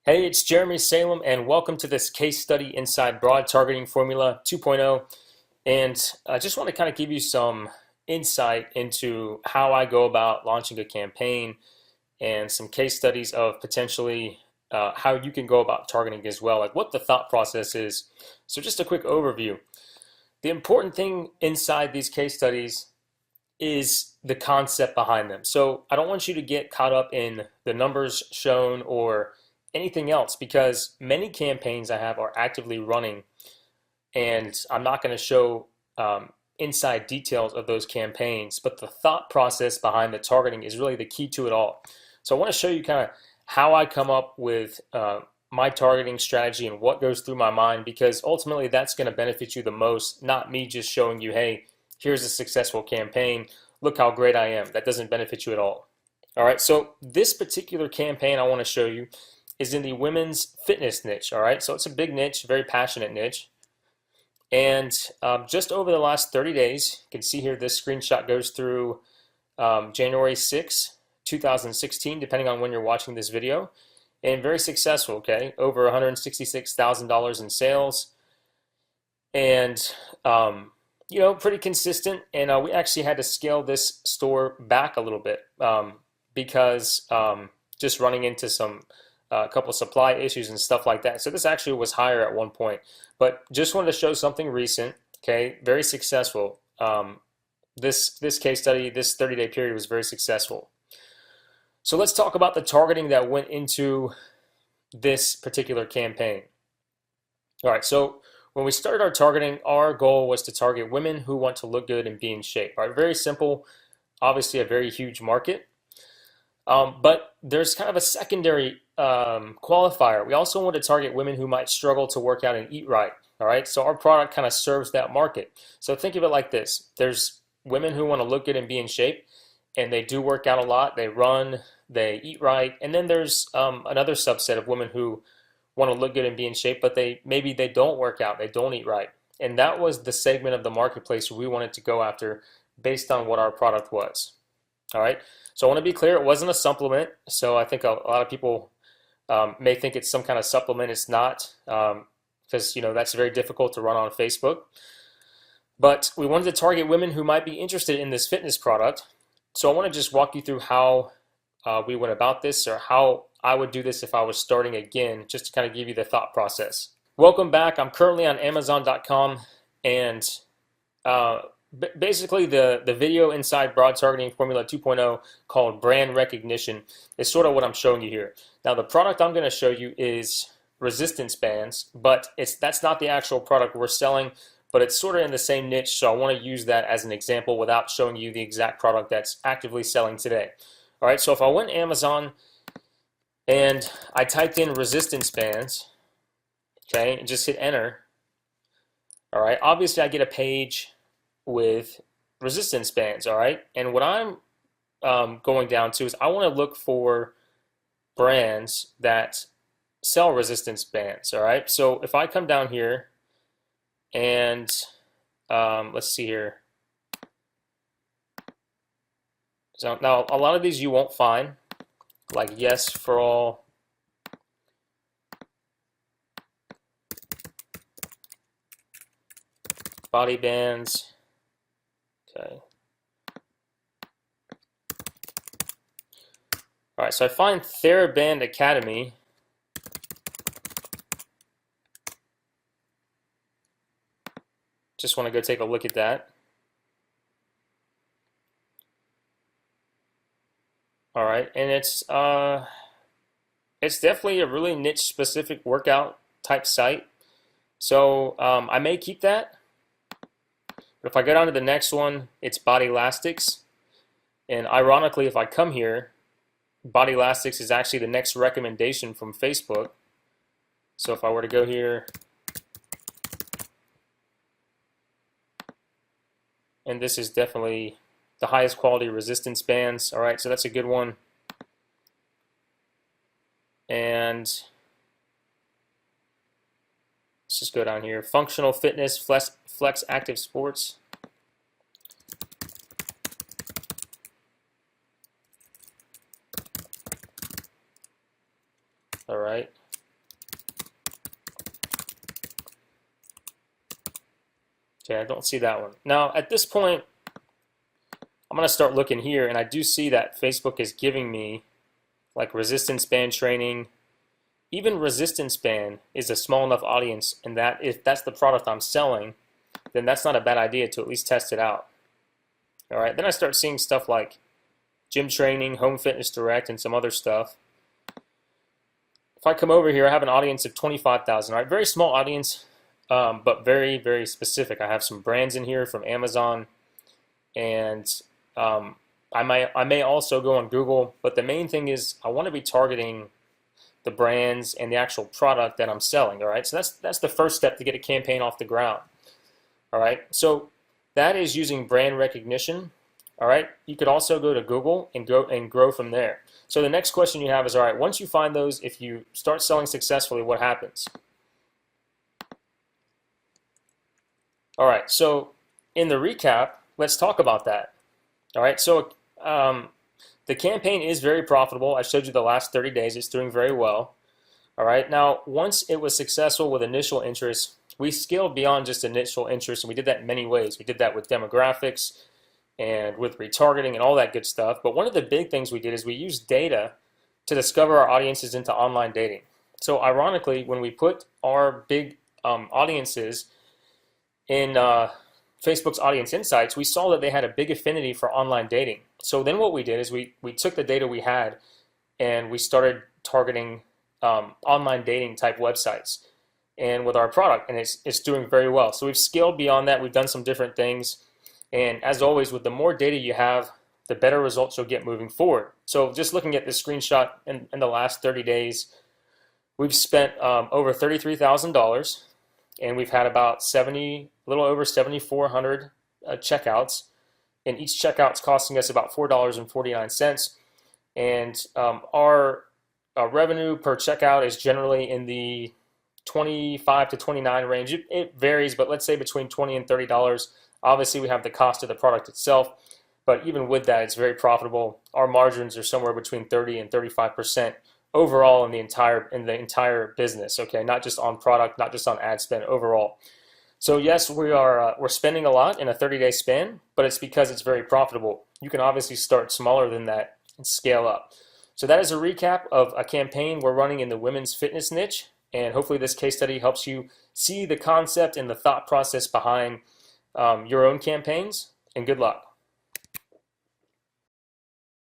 Hey, it's Jeremy Salem, and welcome to this case study inside Broad Targeting Formula 2.0. And I just want to kind of give you some insight into how I go about launching a campaign and some case studies of potentially how you can go about targeting as well, like what the thought process is. So, just a quick overview. The important thing inside these case studies is the concept behind them. So I don't want you to get caught up in the numbers shown or anything else because many campaigns I have are actively running, and I'm not going to show inside details of those campaigns, but the thought process behind the targeting is really the key to it all. So I want to show you kind of how I come up with my targeting strategy and what goes through my mind, because ultimately that's going to benefit you the most, not me just showing you, hey, here's a successful campaign, look how great I am. That doesn't benefit you at all. All right, so this particular campaign I want to show you is in the women's fitness niche. All right, so it's a big niche, very passionate niche. And just over the last 30 days, you can see here this screenshot goes through January 6, 2016, depending on when you're watching this video. And very successful, okay? Over $166,000 in sales. And, pretty consistent. And we actually had to scale this store back a little bit because just running into a couple of supply issues and stuff like that. So this actually was higher at one point. But just wanted to show something recent, okay? Very successful. This case study, this 30-day period was very successful. So let's talk about the targeting that went into this particular campaign. All right, so when we started our targeting, our goal was to target women who want to look good and be in shape. All right, very simple, obviously a very huge market. But there's kind of a secondary qualifier. We also want to target women who might struggle to work out and eat right. All right, so our product kind of serves that market. So think of it like this: there's women who want to look good and be in shape, and they do work out a lot. They run, they eat right, and then there's another subset of women who want to look good and be in shape, but maybe they don't work out, they don't eat right, and that was the segment of the marketplace we wanted to go after based on what our product was. All right, so I want to be clear, it wasn't a supplement. So I think a lot of people may think it's some kind of supplement. It's not, because that's very difficult to run on Facebook. But we wanted to target women who might be interested in this fitness product. So I want to just walk you through how we went about this, or how I would do this if I was starting again, just to kind of give you the thought process. Welcome back. I'm currently on Amazon.com, and basically the video inside Broad Targeting Formula 2.0 called Brand Recognition is sort of what I'm showing you here. Now the product I'm going to show you is resistance bands, but that's not the actual product we're selling, but it's sort of in the same niche, so I want to use that as an example without showing you the exact product that's actively selling today. All right, so if I went to Amazon and I typed in resistance bands, okay, and just hit enter, all right, obviously I get a page with resistance bands, all right? And what I'm going down to is I want to look for brands that sell resistance bands, all right? So if I come down here and let's see here. So now a lot of these you won't find, like Yes for All, body bands, okay. All right, so I find TheraBand Academy. Just want to go take a look at that. All right, and it's definitely a really niche specific workout type site. So I may keep that. But if I go down to the next one, it's Body Elastics. And ironically, if I come here, Body Elastics is actually the next recommendation from Facebook. So if I were to go here, and this is definitely the highest quality resistance bands. All right, so that's a good one. And let's just go down here. Functional Fitness, Flex Active Sports. All right. Okay, I don't see that one. Now, at this point, I'm going to start looking here, and I do see that Facebook is giving me like resistance band training. Even resistance band is a small enough audience, and that if that's the product I'm selling, then that's not a bad idea to at least test it out. All right, then I start seeing stuff like gym training, home fitness direct, and some other stuff. If I come over here, I have an audience of 25,000. All right, very small audience, but very, very specific. I have some brands in here from Amazon, and I may also go on Google, but the main thing is I want to be targeting the brands and the actual product that I'm selling. All right, so that's the first step to get a campaign off the ground. All right, so that is using brand recognition. All right, you could also go to Google and go and grow from there. So the next question you have is, all right, once you find those, if you start selling successfully, what happens? All right, so in the recap, let's talk about that. All right, so the campaign is very profitable. I showed you the last 30 days. It's doing very well. All right, now once it was successful with initial interest, we scaled beyond just initial interest, and we did that in many ways. We did that with demographics and with retargeting and all that good stuff. But one of the big things we did is we used data to discover our audiences into online dating. So ironically, when we put our big audiences in Facebook's Audience Insights, we saw that they had a big affinity for online dating. So then what we did is we took the data we had and we started targeting online dating type websites and with our product, and it's doing very well. So we've scaled beyond that. We've done some different things. And as always, with the more data you have, the better results you'll get moving forward. So just looking at this screenshot in the last 30 days, we've spent over $33,000, and we've had about a little over 7,400 checkouts, and each checkout's costing us about $4.49. And our revenue per checkout is generally in the 25 to 29 range. It varies, but let's say between $20 and $30. Obviously, we have the cost of the product itself, but even with that, it's very profitable. Our margins are somewhere between 30 and 35% overall in the entire business. Okay, not just on product, not just on ad spend, overall. So yes, we're spending a lot in a 30-day span, but it's because it's very profitable. You can obviously start smaller than that and scale up. So that is a recap of a campaign we're running in the women's fitness niche, and hopefully this case study helps you see the concept and the thought process behind your own campaigns, and good luck.